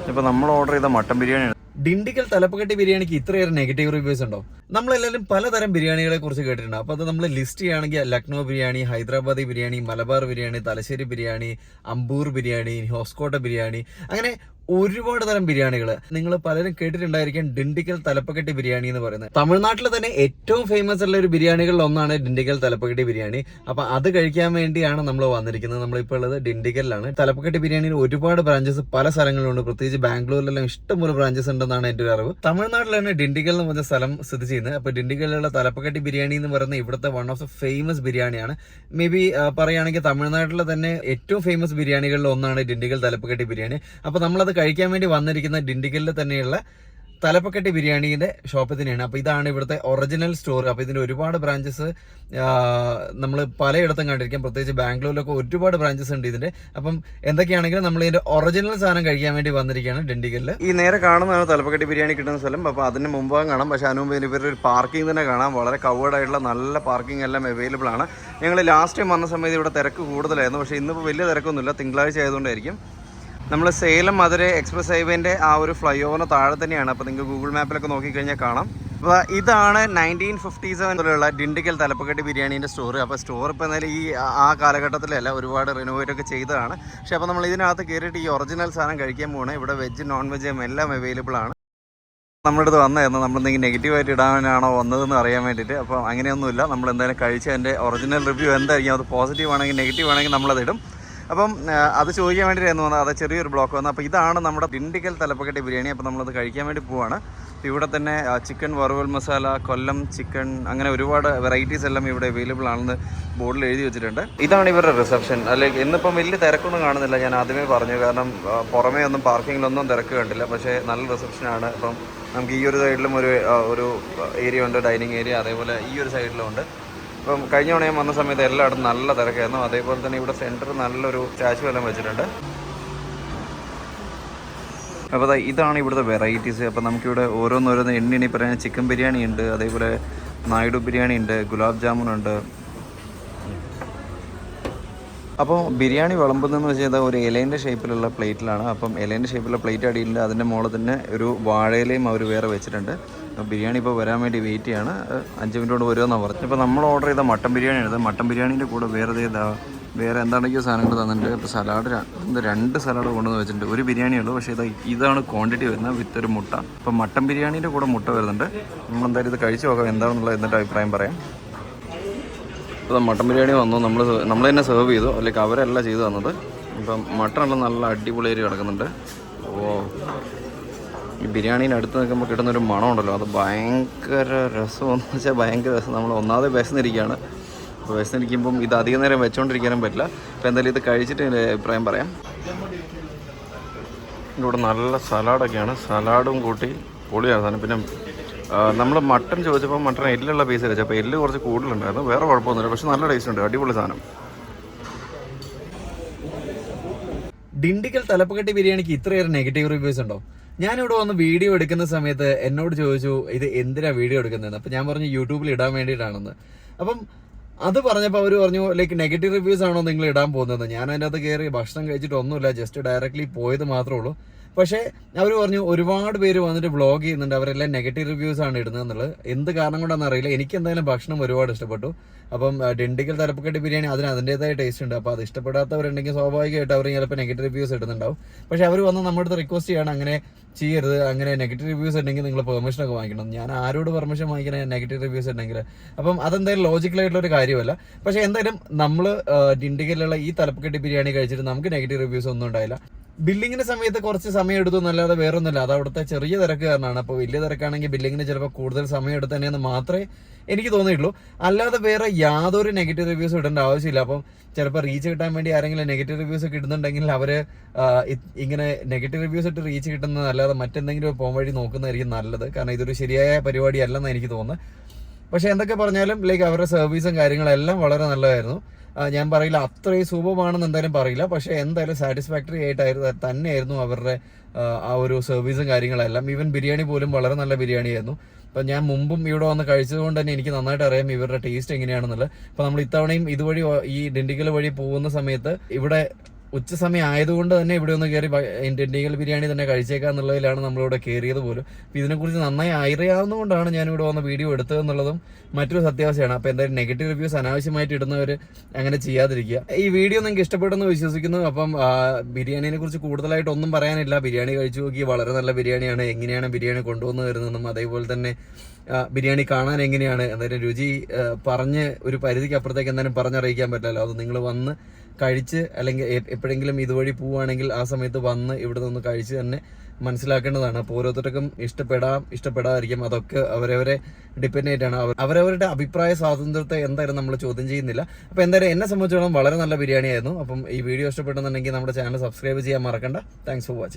ഇപ്പോൾ നമ്മൾ ഓർഡർ ചെയ്ത മട്ടൻ ബിരിയാണിയാണ്. ഡിണ്ടിക്കൽ തലപ്പക്കട്ടി ബിരിയാണിക്ക് ഇത്രയേറെ നെഗറ്റീവ് റിവ്യൂസ് ഉണ്ടോ? നമ്മളെല്ലാവരും പലതരം ബിരിയാണികളെ കുറിച്ച് കേട്ടിട്ടുണ്ട്. അപ്പോൾ അത് നമ്മൾ ലിസ്റ്റ് ചെയ്യുകയാണെങ്കിൽ ലക്നൗ ബിരിയാണി, ഹൈദരാബാദി ബിരിയാണി, മലബാർ ബിരിയാണി, തലശ്ശേരി ബിരിയാണി, അമ്പൂർ ബിരിയാണി, ഹോസ്കോട്ട ബിരിയാണി, അങ്ങനെ ഒരുപാട് തരം ബിരിയാണികൾ നിങ്ങൾ പലരും കേട്ടിട്ടുണ്ടായിരിക്കും. ഡിണ്ടിക്കൽ തലപ്പക്കട്ടി ബിരിയാണി എന്ന് പറയുന്നത് തമിഴ്നാട്ടിൽ തന്നെ ഏറ്റവും ഫേമസ് ഉള്ള ഒരു ബിരിയാണികളിൽ ഒന്നാണ് ഡിണ്ടിക്കൽ തലപ്പക്കട്ടി ബിരിയാണി. അപ്പൊ അത് കഴിക്കാൻ വേണ്ടിയാണ് നമ്മൾ വന്നിരിക്കുന്നത്. നമ്മളിപ്പോൾ ഉള്ളത് ഡിണ്ടിക്കലിലാണ്. തലപ്പക്കട്ടി ബിരിയാണിയിൽ ഒരുപാട് ബ്രാഞ്ചസ് പല സ്ഥലങ്ങളിലുണ്ട്. പ്രത്യേകിച്ച് ബാംഗ്ലൂരിലെല്ലാം ഇഷ്ടംപോലെ ബ്രാഞ്ചസ് ഉണ്ടെന്നാണ് എൻ്റെ ഒരു അറിവ്. തമിഴ്നാട്ടിലാണ് ഡിണ്ടിക്കൽ എന്ന് പറഞ്ഞ സ്ഥലം സ്ഥിതി ചെയ്യുന്നത്. അപ്പൊ ഡിണ്ടിക്കലിലുള്ള തലപ്പക്കട്ടി ബിരിയാണി എന്ന് പറയുന്നത് ഇവിടുത്തെ വൺ ഓഫ് ദ ഫേമസ് ബിരിയാണിയാണ്. മേ ബി പറയുകയാണെങ്കിൽ തമിഴ്നാട്ടിലെ തന്നെ ഏറ്റവും ഫേമസ് ബിരിയാണികളിൽ ഒന്നാണ് ഡിണ്ടിക്കൽ തലപ്പക്കട്ടി ബിരിയാണി. അപ്പൊ നമ്മളത് കഴിക്കാൻ വേണ്ടി വന്നിരിക്കുന്ന ഡിണ്ടിക്കലിൽ തന്നെയുള്ള തലപ്പക്കട്ടി ബിരിയാണിയുടെ ഷോപ്പ് തന്നെയാണ്. അപ്പോൾ ഇതാണ് ഇവിടുത്തെ ഒറിജിനൽ സ്റ്റോർ. അപ്പോൾ ഇതിന്റെ ഒരുപാട് ബ്രാഞ്ചസ് നമ്മൾ പലയിടത്തും കണ്ടിരിക്കാം. പ്രത്യേകിച്ച് ബാംഗ്ലൂരിലൊക്കെ ഒരുപാട് ബ്രാഞ്ചസ് ഉണ്ട് ഇതിന്റെ. അപ്പം എന്തൊക്കെയാണെങ്കിലും നമ്മൾ ഇതിന്റെ ഒറിജിനൽ സാധനം കഴിക്കാൻ വേണ്ടി വന്നിരിക്കുകയാണ് ഡിണ്ടിക്കലിൽ. ഈ നേരെ കാണുന്നതാണ് തലപ്പക്കട്ടി ബിരിയാണി കിട്ടുന്ന സ്ഥലം. അപ്പോൾ അതിന് മുമ്പാകും കാണാം. പക്ഷേ അതിന് മുമ്പ് ഇവരുടെ ഒരു പാർക്കിംഗ് തന്നെ കാണാം. വളരെ കവേർഡ് ആയിട്ടുള്ള നല്ല പാർക്കിംഗ് എല്ലാം അവൈലബിൾ ആണ്. ഞങ്ങൾ ലാസ്റ്റ് ടൈം വന്ന സമയത്ത് ഇവിടെ തിരക്ക് കൂടുതലായിരുന്നു. പക്ഷേ ഇന്നിപ്പോൾ വലിയ തിരക്കൊന്നുമില്ല. തിങ്കളാഴ്ച ആയതുകൊണ്ടായിരിക്കും. നമ്മൾ സേലം മധുര എക്സ്പ്രസ് ഹൈവേൻ്റെ ആ ഒരു ഫ്ലൈ ഓവറിന് താഴെ തന്നെയാണ്. അപ്പോൾ നിങ്ങൾക്ക് ഗൂഗിൾ മാപ്പിലൊക്കെ നോക്കിക്കഴിഞ്ഞാൽ കാണാം. അപ്പോൾ ഇതാണ് 1957 ഡിണ്ടിക്കൽ തലപ്പക്കട്ടി ബിരിയാണീൻ്റെ സ്റ്റോർ. അപ്പോൾ സ്റ്റോർ ഇപ്പോൾ എന്തായാലും ഈ ആ കാലഘട്ടത്തിലല്ല, ഒരുപാട് റിനോവേറ്റ് ഒക്കെ ചെയ്തതാണ്. പക്ഷേ അപ്പോൾ നമ്മൾ ഇതിനകത്ത് കയറിയിട്ട് ഈ ഒറിജിനൽ സാധനം കഴിക്കാൻ പോകണം. ഇവിടെ വെജ് നോൺ വെജ് എല്ലാം അവൈലബിൾ ആണ്. നമ്മുടെ അടുത്ത് വന്നായിരുന്നു നമ്മളെന്തെങ്കിലും നെഗറ്റീവായിട്ട് ഇടാനാണോ വന്നതെന്ന് അറിയാൻ വേണ്ടിയിട്ട്. അപ്പോൾ അങ്ങനെയൊന്നുമില്ല. നമ്മൾ എന്തായാലും കഴിച്ച് അതിൻ്റെ ഒറിജിനൽ റിവ്യൂ എന്തായിരിക്കും, അത് പോസിറ്റീവ് ആണെങ്കിൽ നെഗറ്റീവ് ആണെങ്കിൽ നമ്മളത് ഇടും. അപ്പം അത് ചോദിക്കാൻ വേണ്ടിയിട്ടായിരുന്നു വന്നത്. അത് ചെറിയൊരു ബ്ലോക്ക് വന്നത്. അപ്പോൾ ഇതാണ് നമ്മുടെ ഡിണ്ടിക്കൽ തലപ്പക്കട്ടി ബിരിയാണി. അപ്പോൾ നമ്മളത് കഴിക്കാൻ വേണ്ടി പോവാണ്. ഇവിടെ തന്നെ ചിക്കൻ വറുവൽ മസാല, കൊല്ലം ചിക്കൻ, അങ്ങനെ ഒരുപാട് വെറൈറ്റീസ് എല്ലാം ഇവിടെ അവൈലബിൾ ആണെന്ന് ബോർഡിൽ എഴുതി വെച്ചിട്ടുണ്ട്. ഇതാണ് ഇവരുടെ റിസപ്ഷൻ. അല്ലെങ്കിൽ ഇന്നിപ്പം വലിയ തിരക്കൊന്നും കാണുന്നില്ല, ഞാൻ ആദ്യമേ പറഞ്ഞു. കാരണം പുറമേ ഒന്നും പാർക്കിങ്ങിലൊന്നും തിരക്ക് കണ്ടില്ല. പക്ഷേ നല്ല റിസപ്ഷനാണ്. ഇപ്പം നമുക്ക് ഈ ഒരു സൈഡിലും ഒരു ഏരിയ ഉണ്ട്, ഡൈനിങ് ഏരിയ. അതേപോലെ ഈ ഒരു സൈഡിലും ഉണ്ട്. ഇപ്പം കഴിഞ്ഞ തവണ ഞാൻ വന്ന സമയത്ത് എല്ലായിടത്തും നല്ല തിരക്കായിരുന്നു. അതേപോലെ തന്നെ ഇവിടെ സെൻറ്റർ നല്ലൊരു സ്റ്റാച്ചു എല്ലാം വെച്ചിട്ടുണ്ട്. അപ്പോൾ ഇതാണ് ഇവിടുത്തെ വെറൈറ്റീസ്. അപ്പോൾ നമുക്കിവിടെ ഓരോന്നോരോന്ന് എണ്ണി പറയാൻ ചിക്കൻ ബിരിയാണി ഉണ്ട്, അതേപോലെ നായിഡു ബിരിയാണി ഉണ്ട്, ഗുലാബ് ജാമുൻ ഉണ്ട്. അപ്പോൾ ബിരിയാണി വിളമ്പുന്നതെന്ന് വെച്ചാൽ ഒരു ഇലേൻ്റെ ഷേപ്പിലുള്ള പ്ലേറ്റിലാണ്. അപ്പം ഇലേൻ്റെ ഷേപ്പിലുള്ള പ്ലേറ്റ് അടിയിലുണ്ട്. അതിൻ്റെ മുകളിൽ തന്നെ ഒരു വാഴയിലയും അവർ വേറെ വെച്ചിട്ടുണ്ട്. ബിരിയാണി ഇപ്പോൾ വരാൻ വേണ്ടി വെയിറ്റ് ചെയ്യാണ്. 5 മിനിറ്റ് കൊണ്ട് വരുമെന്നാണ് പറഞ്ഞത്. ഇപ്പോൾ നമ്മൾ ഓർഡർ ചെയ്ത മട്ടൻ ബിരിയാണിയാണ്. മട്ടൻ ബിരിയാണീൻ്റെ കൂടെ വേറെ എന്താണെങ്കിലും സാധനങ്ങൾ തന്നിട്ടുണ്ട്. ഇപ്പോൾ സലാഡ് 2 സലാഡ് കൊണ്ടുവന്ന് വെച്ചിട്ടുണ്ട്. ഒരു ബിരിയാണിയുള്ളൂ, പക്ഷേ ഇതാണ് ക്വാണ്ടിറ്റി വരുന്നത് വിത്ത് ഒരു മുട്ട. ഇപ്പോൾ മട്ടൻ ബിരിയാണീൻ്റെ കൂടെ മുട്ട വരുന്നുണ്ട്. നമ്മളെന്തായാലും ഇത് കഴിച്ച് നോക്കാം എന്താണെന്നുള്ളത്, എന്നിട്ട് അഭിപ്രായം പറയാം. ഇപ്പോൾ മട്ടൻ ബിരിയാണി വന്നു. നമ്മൾ തന്നെ സെർവ് ചെയ്തു, അല്ലെങ്കിൽ അവരല്ല ചെയ്തു തന്നത്. ഇപ്പം മട്ടനെല്ലാം നല്ല അടിപൊളിയായിട്ട് കിടക്കുന്നുണ്ട്. ഈ ബിരിയാണീൻ്റെ അടുത്ത് നിൽക്കുമ്പോൾ കിട്ടുന്നൊരു മണമുണ്ടല്ലോ, അത് ഭയങ്കര രസമെന്ന് വെച്ചാൽ ഭയങ്കര രസം. നമ്മൾ ഒന്നാമത് വിശന്നിരിക്കുകയാണ്. അപ്പോൾ വിശന്നിരിക്കുമ്പം ഇത് അധികം നേരം വെച്ചുകൊണ്ടിരിക്കാനും പറ്റില്ല. അപ്പോൾ എന്തായാലും ഇത് കഴിച്ചിട്ട് എൻ്റെ അഭിപ്രായം പറയാം. ഇവിടെ നല്ല സലാഡൊക്കെയാണ്. സലാഡും കൂട്ടി പൊളിയാണ് സാധനം. പിന്നെ നമ്മൾ മട്ടൻ ചോദിച്ചപ്പോൾ മട്ടൻ എല്ലുള്ള പീസ് കഴിച്ചു. അപ്പോൾ എല്ല് കുറച്ച് കൂടുതലുണ്ടായിരുന്നു. വേറെ കുഴപ്പമൊന്നുമില്ല, പക്ഷെ നല്ല ടേസ്റ്റ് ഉണ്ട്. അടിപൊളി സാധനം. ഡിണ്ടിക്കൽ തലപ്പക്കട്ടി ബിരിയാണിക്ക് ഇത്രയേറെ നെഗറ്റീവ് റിവ്യൂസ് ഉണ്ടോ? ഞാനിവിടെ വന്ന് വീഡിയോ എടുക്കുന്ന സമയത്ത് എന്നോട് ചോദിച്ചു ഇത് എന്തിനാ വീഡിയോ എടുക്കുന്നതെന്ന്. അപ്പം ഞാൻ പറഞ്ഞു യൂട്യൂബിൽ ഇടാൻ വേണ്ടിയിട്ടാണെന്ന്. അപ്പം അത് പറഞ്ഞപ്പോൾ അവർ പറഞ്ഞു ലൈക്ക് നെഗറ്റീവ് റിവ്യൂസ് ആണോ നിങ്ങൾ ഇടാൻ പോകുന്നത്. ഞാൻ അതിൻ്റെ അകത്ത് കയറി ഭക്ഷണം കഴിച്ചിട്ടൊന്നുമില്ല, ജസ്റ്റ് ഡയറക്റ്റ്ലി പോയത് മാത്രമേ ഉള്ളൂ. പക്ഷേ അവർ പറഞ്ഞു ഒരുപാട് പേര് വന്നിട്ട് വ്ളോഗ് ചെയ്യുന്നുണ്ട്, അവരെല്ലാം നെഗറ്റീവ് റിവ്യൂസ് ആണ് ഇടുന്നത് എന്നുള്ളത്. എന്ത് കാരണം കൊണ്ടാണെന്ന് അറിയില്ല. എനിക്ക് എന്തായാലും ഭക്ഷണം ഒരുപാട് ഇഷ്ടപ്പെട്ടു. അപ്പം ഡിണ്ടിക്കൽ തലപ്പക്കട്ടി ബിരിയാണി അതിൻ്റെതായ ടേസ്റ്റ് ഉണ്ട്. അപ്പോൾ അത് ഇഷ്ടപ്പെടാത്തവരുണ്ടെങ്കിൽ സ്വാഭാവികമായിട്ട് അവർ ചിലപ്പോൾ നെഗറ്റീവ് റിവ്യൂസ് ഇടുന്നുണ്ടാവും. പക്ഷേ അവർ വന്ന് നമ്മുടെ അടുത്ത് റിക്വസ്റ്റ് ചെയ്യാണ് അങ്ങനെ ചെയ്യരുത്, അങ്ങനെ നെഗറ്റീവ് റിവ്യൂസ് ഉണ്ടെങ്കിൽ നിങ്ങൾ പെർമിഷനൊക്കെ വാങ്ങിക്കണം. ഞാൻ ആരോട് പെർമിഷൻ വാങ്ങിക്കണേ നെഗറ്റീവ് റിവ്യൂസ് ഉണ്ടെങ്കിൽ? അപ്പം അതെന്തായാലും ലോജിക്കലായിട്ടുള്ള ഒരു കാര്യമല്ല. പക്ഷേ എന്തായാലും നമ്മൾ ഡിണ്ടിക്കലുള്ള ഈ തലപ്പക്കട്ടി ബിരിയാണി കഴിച്ചിട്ട് നമുക്ക് നെഗറ്റീവ് റിവ്യൂസ് ഒന്നും ഉണ്ടായില്ല. ബില്ലിങ്ങിന്റെ സമയത്ത് കുറച്ച് സമയം എടുത്തു എന്നല്ലാതെ വേറൊന്നുമില്ല. അത് അവിടുത്തെ ചെറിയ തിരക്ക് കാരണമാണ്. അപ്പോൾ വലിയ തിരക്കാണെങ്കിൽ ബില്ലിങ്ങിന് ചിലപ്പോൾ കൂടുതൽ സമയം എടുത്ത് തന്നെയെന്ന് മാത്രമേ എനിക്ക് തോന്നിയിട്ടുള്ളൂ. അല്ലാതെ വേറെ യാതൊരു നെഗറ്റീവ് റിവ്യൂസ് ഇടേണ്ട ആവശ്യമില്ല. അപ്പം ചിലപ്പോൾ റീച്ച് കിട്ടാൻ വേണ്ടി ആരെങ്കിലും നെഗറ്റീവ് റിവ്യൂസ് ഒക്കെ ഇടുന്നുണ്ടെങ്കിൽ അവർ ഇങ്ങനെ നെഗറ്റീവ് റിവ്യൂസ് ഇട്ട് റീച്ച് കിട്ടുന്നതല്ലാതെ മറ്റെന്തെങ്കിലും പോകാൻ വഴി നോക്കുന്നതായിരിക്കും നല്ലത്. കാരണം ഇതൊരു ശരിയായ പരിപാടി അല്ലെന്ന് എനിക്ക് തോന്നുന്നത്. പക്ഷെ എന്തൊക്കെ പറഞ്ഞാലും ലൈക്ക് അവരുടെ സർവീസും കാര്യങ്ങളെല്ലാം വളരെ നല്ലതായിരുന്നു. ഞാൻ പറയില്ല അത്രയും സൂപ്പറാണെന്ന് എന്തായാലും പറയില്ല. പക്ഷെ എന്തായാലും സാറ്റിസ്ഫാക്ടറി തന്നെയായിരുന്നു അവരുടെ ആ ഒരു സർവീസും കാര്യങ്ങളെല്ലാം. ഈവൻ ബിരിയാണി പോലും വളരെ നല്ല ബിരിയാണി ആയിരുന്നു. അപ്പം ഞാൻ മുമ്പും ഇവിടെ വന്ന് കഴിച്ചത് കൊണ്ട് തന്നെ എനിക്ക് നന്നായിട്ട് അറിയാം ഇവരുടെ ടേസ്റ്റ് എങ്ങനെയാണെന്നുള്ളത്. അപ്പം നമ്മൾ ഇത്തവണയും ഇതുവഴി ഈ ഡിണ്ടിക്കൽ വഴി പോകുന്ന സമയത്ത് ഇവിടെ ഉച്ച സമയം ആയതുകൊണ്ട് തന്നെ ഇവിടെ ഒന്ന് കയറി ഡിണ്ടിഗൽ ബിരിയാണി തന്നെ കഴിച്ചേക്കാന്നുള്ളതിലാണ് നമ്മളിവിടെ കയറിയത് പോലും. അപ്പോൾ ഇതിനെക്കുറിച്ച് നന്നായി അറിയാവുന്നതുകൊണ്ടാണ് ഞാനിവിടെ വന്ന വീഡിയോ എടുത്തതെന്നുള്ളതും മറ്റൊരു സത്യാവസ്ഥയാണ്. അപ്പോൾ എന്തായാലും നെഗറ്റീവ് റിവ്യൂസ് അനാവശ്യമായിട്ട് ഇടുന്നവർ അങ്ങനെ ചെയ്യാതിരിക്കുക. ഈ വീഡിയോ നിങ്ങൾക്ക് ഇഷ്ടപ്പെടുമെന്ന് വിശ്വസിക്കുന്നു. അപ്പം ബിരിയാണിനെ കുറിച്ച് കൂടുതലായിട്ട് ഒന്നും പറയാനില്ല. ബിരിയാണി കഴിച്ചു നോക്കി, വളരെ നല്ല ബിരിയാണിയാണ്. എങ്ങനെയാണ് ബിരിയാണി കൊണ്ടുവന്ന് വരുന്നതെന്നും അതേപോലെ തന്നെ ബിരിയാണി കാണാൻ എങ്ങനെയാണ്, എന്തായാലും രുചി പറഞ്ഞ് ഒരു പരിധിക്ക് അപ്പുറത്തേക്ക് എന്തായാലും പറഞ്ഞറിയിക്കാൻ പറ്റില്ലല്ലോ. അത് നിങ്ങൾ വന്ന് കഴിച്ച് അല്ലെങ്കിൽ എപ്പോഴെങ്കിലും ഇതുവഴി പോവുകയാണെങ്കിൽ ആ സമയത്ത് വന്ന് ഇവിടെ നിന്ന് കഴിച്ച് തന്നെ മനസ്സിലാക്കേണ്ടതാണ്. അപ്പോൾ ഓരോരുത്തർക്കും ഇഷ്ടപ്പെടാതിരിക്കും. അതൊക്കെ അവരവരെ ഡിപ്പെൻഡ് ആയിട്ടാണ്. അവരവരുടെ അഭിപ്രായ സ്വാതന്ത്ര്യത്തെ എന്തായാലും നമ്മൾ ചോദ്യം ചെയ്യുന്നില്ല. അപ്പോൾ എന്തായാലും എന്നെ സംബന്ധിച്ചിടത്തോളം വളരെ നല്ല ബിരിയാണി ആയിരുന്നു. അപ്പം ഈ വീഡിയോ ഇഷ്ടപ്പെട്ടെന്നുണ്ടെങ്കിൽ നമ്മുടെ ചാനൽ സബ്സ്ക്രൈബ് ചെയ്യാൻ മറക്കണ്ട. Thanks for watching.